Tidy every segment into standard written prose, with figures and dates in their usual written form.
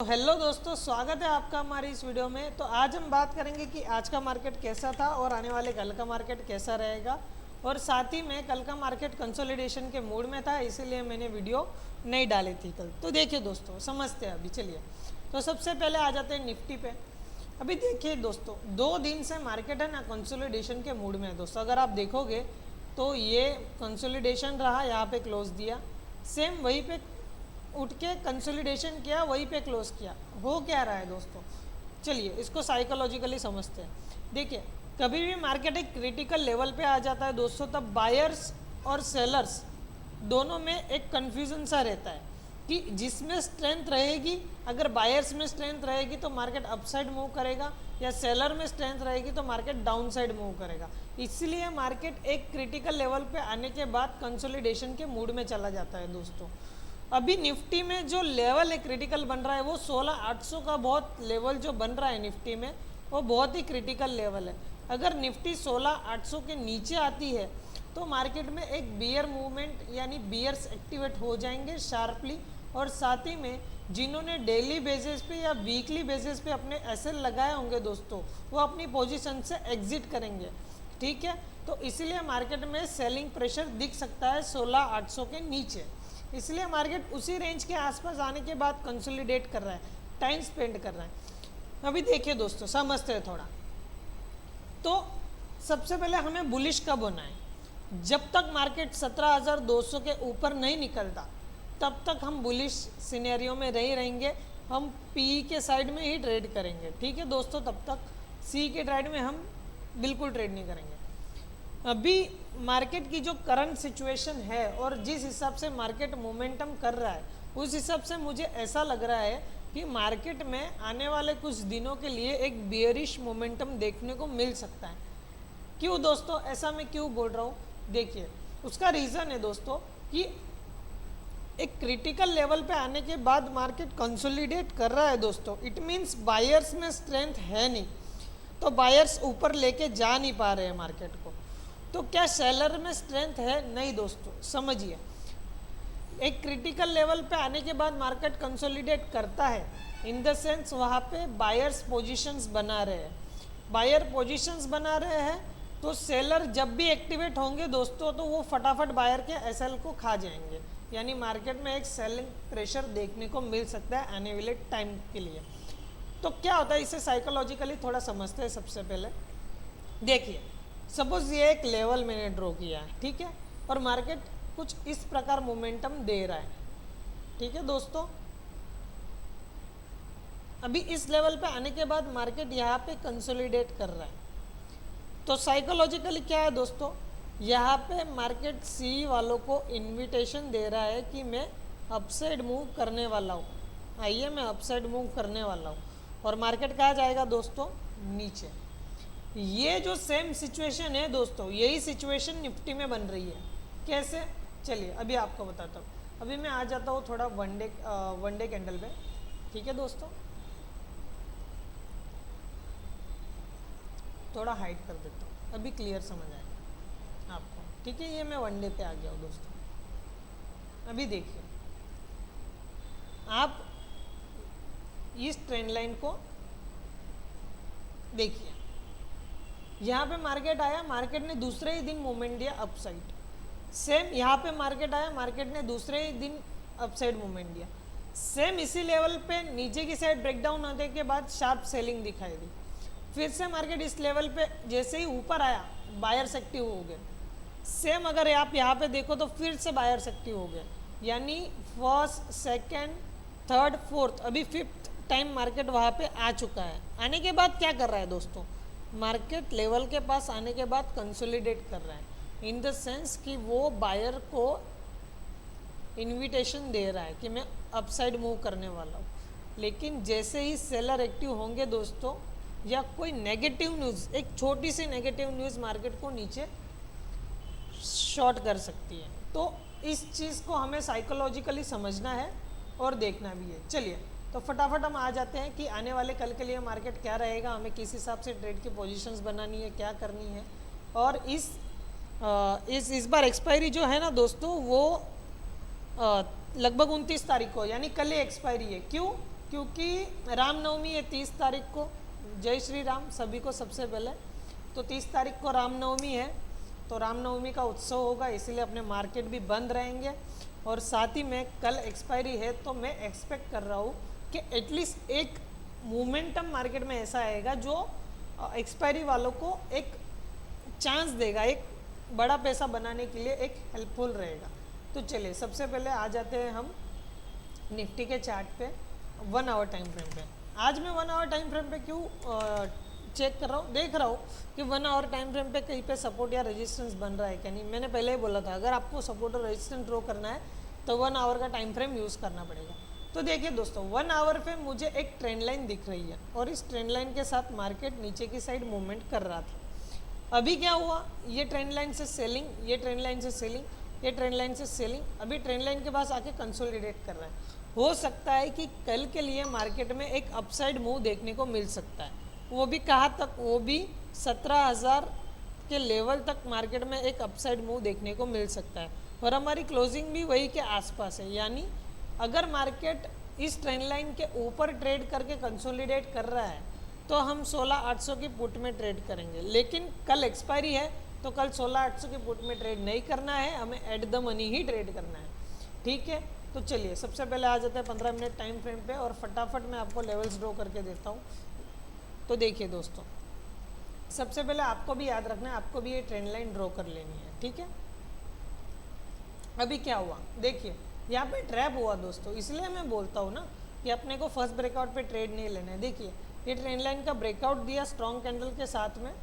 Hello दोस्तों, स्वागत है आपका हमारी इस वीडियो में। तो आज हम बात करेंगे कि आज का मार्केट कैसा था और आने वाले कल का मार्केट कैसा रहेगा। और साथ ही में कल का मार्केट कंसोलिडेशन के मूड में था, इसीलिए मैंने वीडियो नहीं डाली थी कल। तो देखिए दोस्तों, समझते हैं अभी। चलिए, तो सबसे पहले आ जाते हैं निफ्टी पे। अभी देखिए दोस्तों, 2 दिन से मार्केट है ना कंसोलिडेशन के मूड में है दोस्तों। अगर आप देखोगे तो ये कंसोलिडेशन रहा, यहाँ पे क्लोज दिया, सेम वहीं पे उठ के कंसोलिडेशन किया, वहीं पे क्लोज किया। हो क्या रहा है दोस्तों, चलिए इसको साइकोलॉजिकली समझते हैं। देखिए, कभी भी मार्केट एक क्रिटिकल लेवल पे आ जाता है दोस्तों, तब बायर्स और सेलर्स दोनों में एक कन्फ्यूजन सा रहता है कि जिसमें स्ट्रेंथ रहेगी, अगर बायर्स में स्ट्रेंथ रहेगी तो मार्केट अपसाइड मूव करेगा, या सेलर में स्ट्रेंथ रहेगी तो मार्केट डाउन साइड मूव करेगा। इसलिए मार्केट एक क्रिटिकल लेवल पे आने के बाद कंसोलिडेशन के मूड में चला जाता है दोस्तों। अभी निफ्टी में जो लेवल है क्रिटिकल बन रहा है, वो 16,800 का बहुत लेवल जो बन रहा है निफ्टी में, वो बहुत ही क्रिटिकल लेवल है। अगर निफ्टी 16,800 के नीचे आती है तो मार्केट में एक बियर मूवमेंट यानी बियर्स एक्टिवेट हो जाएंगे शार्पली। और साथ ही में जिन्होंने डेली बेसिस पे या वीकली बेसिस पे अपने एसएल लगाए होंगे दोस्तों, वो अपनी पोजीशन से एग्जिट करेंगे। ठीक है, तो इसीलिए मार्केट में सेलिंग प्रेशर दिख सकता है 16,800 के नीचे। इसलिए मार्केट उसी रेंज के आसपास आने के बाद कंसोलिडेट कर रहा है, टाइम स्पेंड कर रहा है। अभी देखिए दोस्तों, समझते हैं थोड़ा। तो सबसे पहले हमें बुलिश कब होना है? जब तक मार्केट 17,200 के ऊपर नहीं निकलता, तब तक हम बुलिश सिनेरियो में रहेंगे। हम पी के साइड में ही ट्रेड करेंगे। ठीक है दोस्तों, तब तक सी के ट्रेड में हम बिल्कुल ट्रेड नहीं करेंगे। अभी मार्केट की जो करंट सिचुएशन है और जिस हिसाब से मार्केट मोमेंटम कर रहा है, उस हिसाब से मुझे ऐसा लग रहा है कि मार्केट में आने वाले कुछ दिनों के लिए एक बियरिश मोमेंटम देखने को मिल सकता है। क्यों दोस्तों, ऐसा मैं क्यों बोल रहा हूँ? देखिए, उसका रीज़न है दोस्तों कि एक क्रिटिकल लेवल पे आने के बाद मार्केट कंसोलिडेट कर रहा है दोस्तों। इट मीन्स बायर्स में स्ट्रेंथ है नहीं, तो बायर्स ऊपर लेके जा नहीं पा रहे हैं मार्केट को। तो क्या सेलर में स्ट्रेंथ है? नहीं दोस्तों, समझिए, एक क्रिटिकल लेवल पे आने के बाद मार्केट कंसोलिडेट करता है, इन द सेंस वहाँ पे बायर्स पोजीशंस बना रहे हैं। बायर पोजीशंस बना रहे हैं तो सेलर जब भी एक्टिवेट होंगे दोस्तों, तो वो फटाफट बायर के एसएल को खा जाएंगे। यानी मार्केट में एक सेलिंग प्रेशर देखने को मिल सकता है आने वाले टाइम के लिए। तो क्या होता है, इसे साइकोलॉजिकली थोड़ा समझते हैं। सबसे पहले देखिए, सपोज ये एक लेवल मैंने ड्रॉ किया है, ठीक है, और मार्केट कुछ इस प्रकार मोमेंटम दे रहा है। ठीक है दोस्तों, अभी इस लेवल पे आने के बाद मार्केट यहाँ पे कंसोलिडेट कर रहा है। तो साइकोलॉजिकली क्या है दोस्तों, यहाँ पे मार्केट सी वालों को इनविटेशन दे रहा है कि मैं अपसाइड मूव करने वाला हूँ। आइए, मैं अपसाइड मूव करने वाला हूँ। और मार्केट कहाँ जाएगा दोस्तों? नीचे। ये जो सेम सिचुएशन है दोस्तों, यही सिचुएशन निफ्टी में बन रही है। कैसे? चलिए अभी आपको बताता हूँ। अभी मैं आ जाता हूँ थोड़ा वन डे कैंडल पे। ठीक है दोस्तों, थोड़ा हाइड कर देता हूँ, अभी क्लियर समझ आएगा आपको। ठीक है, ये मैं वन डे पे आ गया हूँ दोस्तों। अभी देखिए, आप इस ट्रेंड लाइन को देखिए, यहाँ पे मार्केट आया, मार्केट ने दूसरे ही दिन मूवमेंट दिया अपसाइड। सेम यहाँ पे मार्केट आया, मार्केट ने दूसरे ही दिन अपसाइड मूवमेंट दिया। सेम इसी लेवल पे नीचे की साइड ब्रेकडाउन होने के बाद शार्प सेलिंग दिखाई दी। फिर से मार्केट इस लेवल पे जैसे ही ऊपर आया, बायर्स एक्टिव हो गए। सेम अगर आप यहाँ पे देखो तो फिर से बायर्स एक्टिव हो गए। यानी फर्स्ट, सेकेंड, थर्ड, फोर्थ, अभी फिफ्थ टाइम मार्केट वहाँ पे आ चुका है। आने के बाद क्या कर रहा है दोस्तों, मार्केट लेवल के पास आने के बाद कंसोलिडेट कर रहा है, इन द सेंस कि वो बायर को इनविटेशन दे रहा है कि मैं अपसाइड मूव करने वाला हूँ। लेकिन जैसे ही सेलर एक्टिव होंगे दोस्तों, या कोई नेगेटिव न्यूज़, एक छोटी सी नेगेटिव न्यूज़ मार्केट को नीचे शॉर्ट कर सकती है। तो इस चीज़ को हमें साइकोलॉजिकली समझना है और देखना भी है। चलिए, तो फटाफट हम आ जाते हैं कि आने वाले कल के लिए मार्केट क्या रहेगा, हमें किस हिसाब से ट्रेड की पोजीशंस बनानी है, क्या करनी है। और इस बार एक्सपायरी जो है ना दोस्तों, वो लगभग 29 तारीख को, यानी कल ही एक्सपायरी है। क्यों? क्योंकि रामनवमी है 30 तारीख को, जय श्री राम सभी को सबसे पहले। तो 30 तारीख को रामनवमी है, तो रामनवमी का उत्सव होगा, इसीलिए अपने मार्केट भी बंद रहेंगे। और साथ ही में कल एक्सपायरी है, तो मैं एक्सपेक्ट कर रहा हूँ कि एटलीस्ट एक मोमेंटम मार्केट में ऐसा आएगा जो एक्सपायरी वालों को एक चांस देगा, एक बड़ा पैसा बनाने के लिए एक हेल्पफुल रहेगा। तो चलिए सबसे पहले आ जाते हैं हम निफ्टी के चार्ट पे 1 आवर टाइम फ्रेम पे। आज मैं 1 आवर टाइम फ्रेम पे क्यों चेक कर रहा हूँ, देख रहा हूँ कि 1 आवर टाइम फ्रेम पे कहीं पे सपोर्ट या रेजिस्टेंस बन रहा है क्या नहीं। मैंने पहले ही बोला था अगर आपको सपोर्ट और रेजिस्टेंस ड्रॉ करना है तो 1 आवर का टाइम फ्रेम यूज़ करना पड़ेगा। तो देखिए दोस्तों 1 आवर पे मुझे एक ट्रेंड लाइन दिख रही है और इस ट्रेंड लाइन के साथ मार्केट नीचे की साइड मूवमेंट कर रहा था। अभी क्या हुआ, ये ट्रेंड लाइन से सेलिंग, ये ट्रेंड लाइन से सेलिंग, ये ट्रेंड लाइन से सेलिंग, अभी ट्रेंड लाइन के पास आके कंसोलिडेट कर रहा है। हो सकता है कि कल के लिए मार्केट में एक अपसाइड मूव देखने को मिल सकता है, वो भी कहाँ तक, वो भी 17,000 के लेवल तक मार्केट में एक अपसाइड मूव देखने को मिल सकता है। और हमारी क्लोजिंग भी वही के आसपास है, यानी अगर मार्केट इस ट्रेंड लाइन के ऊपर ट्रेड करके कंसोलिडेट कर रहा है तो हम 16,800 की पुट में ट्रेड करेंगे। लेकिन कल एक्सपायरी है तो कल 16,800 की पुट में ट्रेड नहीं करना है, हमें at the money he trade करना है। ठीक है, तो चलिए सबसे पहले आ जाते हैं 15 मिनट टाइम फ्रेम पे और फटाफट मैं आपको लेवल्स ड्रॉ करके देता हूँ। तो देखिए दोस्तों, सबसे पहले आपको भी याद रखना है, आपको भी ये ट्रेंड लाइन ड्रॉ कर लेनी है। ठीक है, अभी क्या हुआ देखिए, यहाँ पे ट्रैप हुआ दोस्तों, इसलिए मैं बोलता हूँ ना कि अपने को फर्स्ट ब्रेकआउट पे ट्रेड नहीं लेना है। देखिए ये ट्रेंड लाइन का ब्रेकआउट दिया स्ट्रॉन्ग कैंडल के साथ में।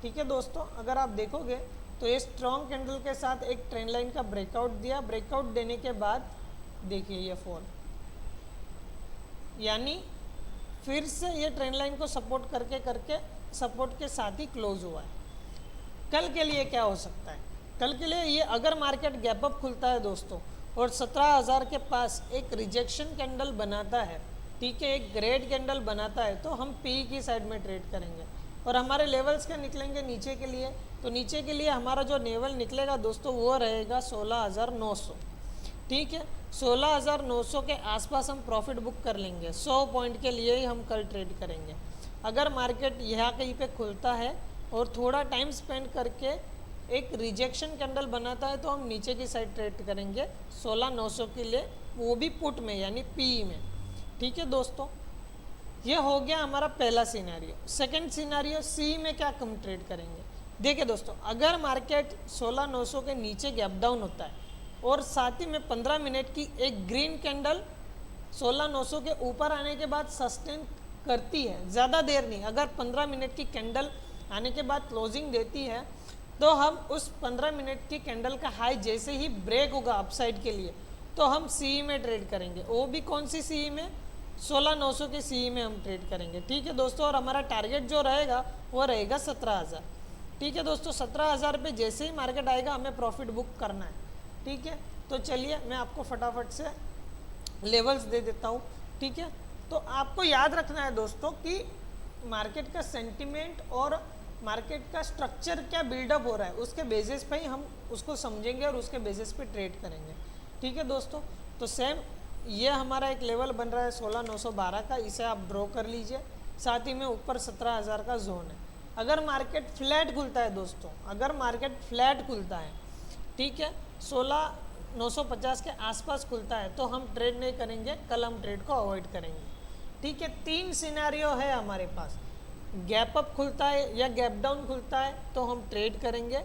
ठीक है दोस्तों, अगर आप देखोगे तो ये स्ट्रॉन्ग कैंडल के साथ एक ट्रेंड लाइन का ब्रेकआउट दिया, ब्रेकआउट देने के बाद देखिए ये फॉल, यानी फिर से ये ट्रेंड लाइन को सपोर्ट करके करके सपोर्ट के साथ ही क्लोज हुआ है। कल के लिए क्या हो सकता है, कल के लिए ये अगर मार्केट गैप अप खुलता है दोस्तों और 17,000 के पास एक रिजेक्शन कैंडल बनाता है, ठीक है, एक ग्रेड कैंडल बनाता है, तो हम पी की साइड में ट्रेड करेंगे। और हमारे लेवल्स क्या निकलेंगे नीचे के लिए, तो नीचे के लिए हमारा जो लेवल निकलेगा दोस्तों वो रहेगा 16,900। ठीक है, 16,900 के आसपास हम प्रॉफिट बुक कर लेंगे। 100 पॉइंट के लिए ही हम कल ट्रेड करेंगे। अगर मार्केट यहाँ कहीं पे खुलता है और थोड़ा टाइम स्पेंड करके एक रिजेक्शन कैंडल बनाता है तो हम नीचे की साइड ट्रेड करेंगे 16,900 के लिए, वो भी पुट में यानी पी में। ठीक है दोस्तों, ये हो गया हमारा पहला सिनेरियो। सेकंड सिनेरियो सी में क्या हम ट्रेड करेंगे। देखिए दोस्तों, अगर मार्केट 16,900 के नीचे गैप डाउन होता है और साथ ही में 15 मिनट की एक ग्रीन कैंडल 16,900 के ऊपर आने के बाद सस्टेन करती है, ज़्यादा देर नहीं, अगर 15 मिनट की कैंडल आने के बाद क्लोजिंग देती है तो हम उस 15 मिनट की कैंडल का हाई जैसे ही ब्रेक होगा अपसाइड के लिए तो हम सी में ट्रेड करेंगे। वो भी कौन सी सी में, 16,900 के सी में हम ट्रेड करेंगे। ठीक है दोस्तों, और हमारा टारगेट जो रहेगा वो रहेगा 17,000। ठीक है दोस्तों, 17,000 पे जैसे ही मार्केट आएगा हमें प्रॉफिट बुक करना है। ठीक है, तो चलिए मैं आपको फटाफट से लेवल्स दे देता हूँ। ठीक है, तो आपको याद रखना है दोस्तों कि मार्केट का सेंटिमेंट और मार्केट का स्ट्रक्चर क्या बिल्डअप हो रहा है, उसके बेसिस पे ही हम उसको समझेंगे और उसके बेसिस पे ट्रेड करेंगे। ठीक है दोस्तों, तो सेम ये हमारा एक लेवल बन रहा है 16,912 का, इसे आप ड्रॉ कर लीजिए। साथ ही में ऊपर 17,000 का जोन है। अगर मार्केट फ्लैट खुलता है दोस्तों, अगर मार्केट फ्लैट खुलता है, ठीक है, 16,950 के आसपास खुलता है तो हम ट्रेड नहीं करेंगे, कल हम ट्रेड को अवॉइड करेंगे। ठीक है, 3 सिनेरियो है हमारे पास, गैप अप खुलता है या गैप डाउन खुलता है तो हम ट्रेड करेंगे,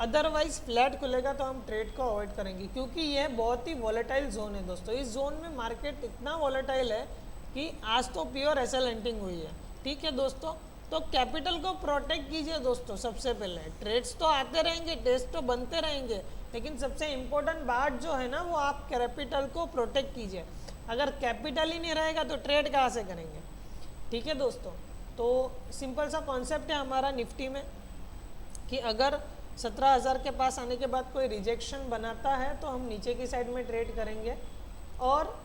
अदरवाइज फ्लैट खुलेगा तो हम ट्रेड को अवॉइड करेंगे, क्योंकि यह बहुत ही वॉलेटाइल जोन है दोस्तों। इस जोन में मार्केट इतना वॉलेटाइल है कि आज तो प्योर एसएल एंटिंग हुई है। ठीक है दोस्तों, तो कैपिटल को प्रोटेक्ट कीजिए दोस्तों। सबसे पहले ट्रेड्स तो आते रहेंगे, टेस्ट तो बनते रहेंगे, लेकिन सबसे इम्पोर्टेंट बात जो है ना वो आप कैपिटल को प्रोटेक्ट कीजिए। अगर कैपिटल ही नहीं रहेगा तो ट्रेड कहाँ से करेंगे। ठीक है दोस्तों, तो सिंपल सा कॉन्सेप्ट है हमारा निफ्टी में कि अगर 17,000 के पास आने के बाद कोई रिजेक्शन बनाता है तो हम नीचे की साइड में ट्रेड करेंगे, और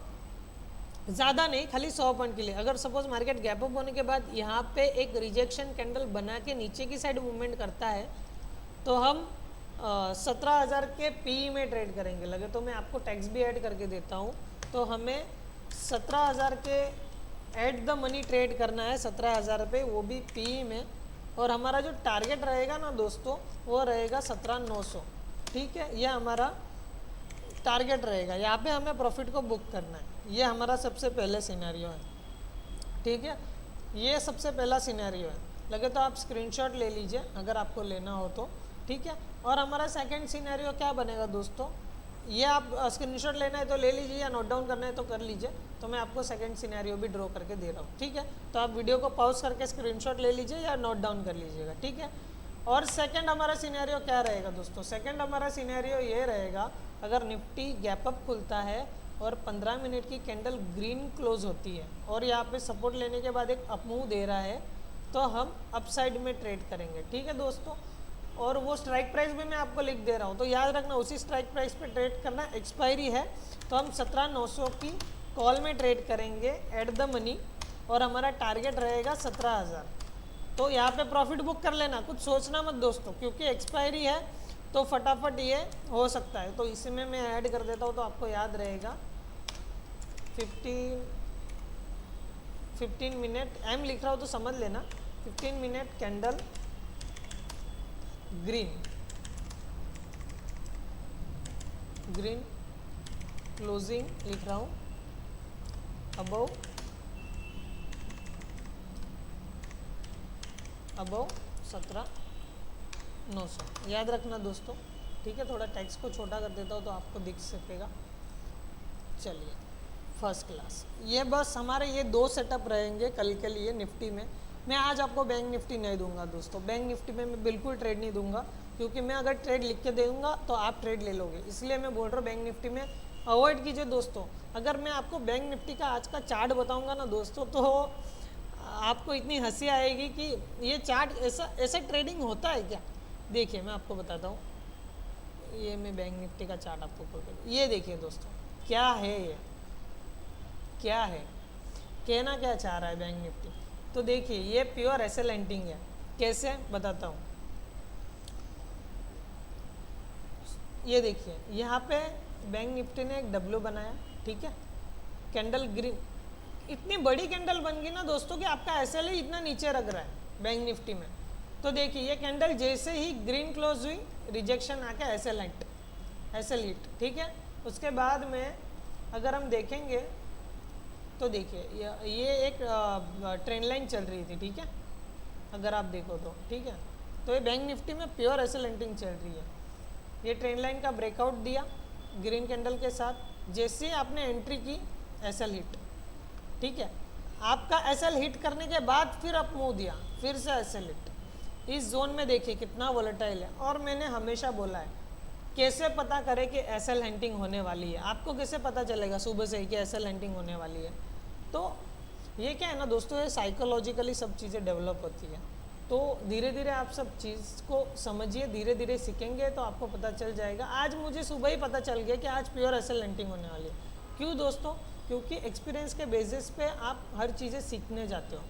ज़्यादा नहीं, खाली 100 पॉइंट के लिए। अगर सपोज मार्केट गैप अप होने के बाद यहाँ पे एक रिजेक्शन कैंडल बना के नीचे की साइड मूवमेंट करता है तो हम 17,000 के पी में ट्रेड करेंगे। लगे तो मैं आपको टैक्स भी ऐड करके देता हूँ, तो हमें 17,000 के एट द मनी ट्रेड करना है, 17,000 रुपये, वो भी पी में। और हमारा जो टारगेट रहेगा ना दोस्तों, वो रहेगा 17,900। ठीक है, ये हमारा टारगेट रहेगा। यहाँ पे हमें प्रॉफिट को बुक करना है। ये हमारा सबसे पहले सिनेरियो है। ठीक है, ये सबसे पहला सिनेरियो है। लगे तो आप स्क्रीनशॉट ले लीजिए अगर आपको लेना हो तो। ठीक है, और हमारा सेकंड सिनेरियो क्या बनेगा दोस्तों, ये आप स्क्रीनशॉट लेना है तो ले लीजिए, या नोट डाउन करना है तो कर लीजिए। तो मैं आपको सेकंड सिनेरियो भी ड्रॉ करके दे रहा हूँ। ठीक है, तो आप वीडियो को पॉज करके स्क्रीनशॉट ले लीजिए या नोट डाउन कर लीजिएगा। ठीक है, और सेकंड हमारा सिनेरियो क्या रहेगा दोस्तों, सेकंड हमारा सिनेरियो ये रहेगा, अगर निफ्टी गैप अप खुलता है और 15 मिनट की कैंडल ग्रीन क्लोज होती है और यहाँ पे सपोर्ट लेने के बाद एक अप मूव दे रहा है, तो हम अपसाइड में ट्रेड करेंगे। ठीक है दोस्तों, और वो स्ट्राइक प्राइस भी मैं आपको लिख दे रहा हूँ, तो याद रखना उसी स्ट्राइक प्राइस पे ट्रेड करना। एक्सपायरी है तो हम 17,900 की कॉल में ट्रेड करेंगे एट द मनी, और हमारा टारगेट रहेगा 17,000। तो यहाँ पे प्रॉफिट बुक कर लेना, कुछ सोचना मत दोस्तों, क्योंकि एक्सपायरी है तो फटाफट ये हो सकता है। तो इसमें मैं ऐड कर देता हूँ तो आपको याद रहेगा 15 मिनट, एम लिख रहा हूँ तो समझ लेना। 15 मिनट कैंडल ग्रीन क्लोजिंग लिख रहा हूँ, अबव 17,900, याद रखना दोस्तों। ठीक है, थोड़ा टेक्स्ट को छोटा कर देता हूँ तो आपको दिख सकेगा। चलिए, फर्स्ट क्लास, ये बस हमारे ये दो सेटअप रहेंगे कल के लिए निफ्टी में। मैं आज आपको बैंक निफ्टी नहीं दूंगा दोस्तों, बैंक निफ्टी में मैं बिल्कुल ट्रेड नहीं दूंगा, क्योंकि मैं अगर ट्रेड लिख के दूंगा तो आप ट्रेड ले लोगे, इसलिए मैं बोल रहा हूँ बैंक निफ्टी में अवॉइड कीजिए दोस्तों। अगर मैं आपको बैंक निफ्टी का आज का चार्ट बताऊंगा ना दोस्तों, तो आपको इतनी हंसी आएगी कि ये चार्ट ऐसा ट्रेडिंग होता है क्या। देखिए मैं आपको बताता हूँ, ये मैं बैंक निफ्टी का चार्ट आपको खोल कर, ये देखिए दोस्तों, क्या है ये, क्या है, कहना क्या चाह रहा है बैंक निफ्टी। तो देखिए ये प्योर एसएल एंटिंग है। कैसे बताता हूँ, ये देखिए यहाँ पे बैंक निफ्टी ने एक डब्ल्यू बनाया। ठीक है, कैंडल ग्रीन, इतनी बड़ी कैंडल बन गई ना दोस्तों कि आपका एसएल ही इतना नीचे रख रहा है बैंक निफ्टी में। तो देखिए ये कैंडल जैसे ही ग्रीन क्लोज हुई, रिजेक्शन आके एसएल हिट। ठीक है, उसके बाद में अगर हम देखेंगे तो देखिए ये एक ट्रेंड लाइन चल रही थी। ठीक है, अगर आप देखो तो, ठीक है, तो ये बैंक निफ्टी में प्योर एसएल एंटिंग चल रही है। ये ट्रेंड लाइन का ब्रेकआउट दिया ग्रीन कैंडल के साथ, जैसे आपने एंट्री की एसएल हिट। ठीक है, आपका एसएल हिट करने के बाद फिर अप मूव दिया, फिर से एसएल हिट। इस जोन में देखिए कितना वोलेटाइल है। और मैंने हमेशा बोला है, कैसे पता करें कि एसएल हंटिंग होने वाली है, आपको कैसे पता चलेगा सुबह से कि एसएल हंटिंग होने वाली है। तो ये क्या है ना दोस्तों, ये साइकोलॉजिकली सब चीज़ें डेवलप होती है। तो धीरे धीरे आप सब चीज़ को समझिए, धीरे धीरे सीखेंगे तो आपको पता चल जाएगा। आज मुझे सुबह ही पता चल गया कि आज प्योर एसएल हंटिंग होने वाली है। क्यों दोस्तों, क्योंकि एक्सपीरियंस के बेसिस पे आप हर चीज़ें सीखने जाते हो।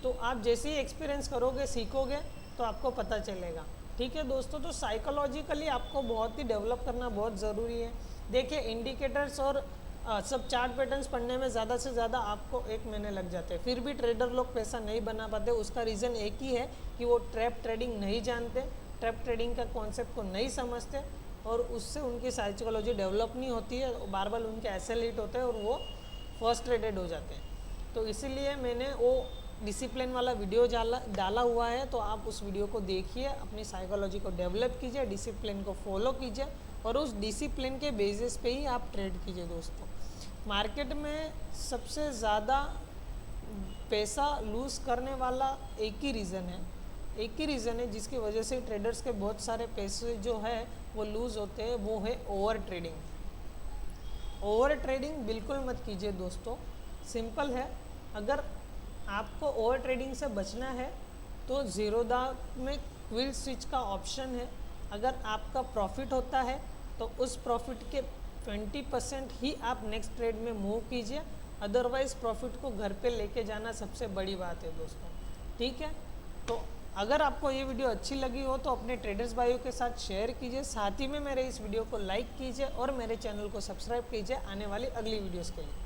तो आप जैसे ही एक्सपीरियंस करोगे, सीखोगे, तो आपको पता चलेगा। ठीक है दोस्तों, तो साइकोलॉजिकली आपको बहुत ही डेवलप करना बहुत ज़रूरी है। देखिए इंडिकेटर्स और सब चार्ट पैटर्न्स पढ़ने में ज़्यादा से ज़्यादा आपको 1 महीने लग जाते हैं, फिर भी ट्रेडर लोग पैसा नहीं बना पाते। उसका रीज़न एक ही है कि वो ट्रैप ट्रेडिंग नहीं जानते, ट्रैप ट्रेडिंग का कॉन्सेप्ट को नहीं समझते, और उससे उनकी साइकोलॉजी डेवलप नहीं होती है, बार बार उनके एसएल हिट होते हैं और वो फ्रस्ट्रेटेड हो जाते हैं। तो इसीलिए मैंने वो डिसिप्लिन वाला वीडियो डाला हुआ है, तो आप उस वीडियो को देखिए, अपनी साइकोलॉजी को डेवलप कीजिए, डिसिप्लिन को फॉलो कीजिए, और उस डिसिप्लिन के बेसिस पे ही आप ट्रेड कीजिए दोस्तों। मार्केट में सबसे ज़्यादा पैसा लूज़ करने वाला एक ही रीज़न है जिसकी वजह से ट्रेडर्स के बहुत सारे पैसे जो है वो लूज़ होते हैं, वो है ओवर ट्रेडिंग। ओवर ट्रेडिंग बिल्कुल मत कीजिए दोस्तों, सिंपल है। अगर आपको ओवर ट्रेडिंग से बचना है तो ज़ीरोधा में क्विल स्विच का ऑप्शन है। अगर आपका प्रॉफिट होता है तो उस प्रॉफिट के 20% ही आप नेक्स्ट ट्रेड में मूव कीजिए, अदरवाइज़ प्रॉफिट को घर पे लेके जाना सबसे बड़ी बात है दोस्तों। ठीक है, तो अगर आपको ये वीडियो अच्छी लगी हो तो अपने ट्रेडर्स भाइयों के साथ शेयर कीजिए, साथ ही में मेरे इस वीडियो को लाइक कीजिए और मेरे चैनल को सब्सक्राइब कीजिए आने वाली अगली वीडियोस के लिए।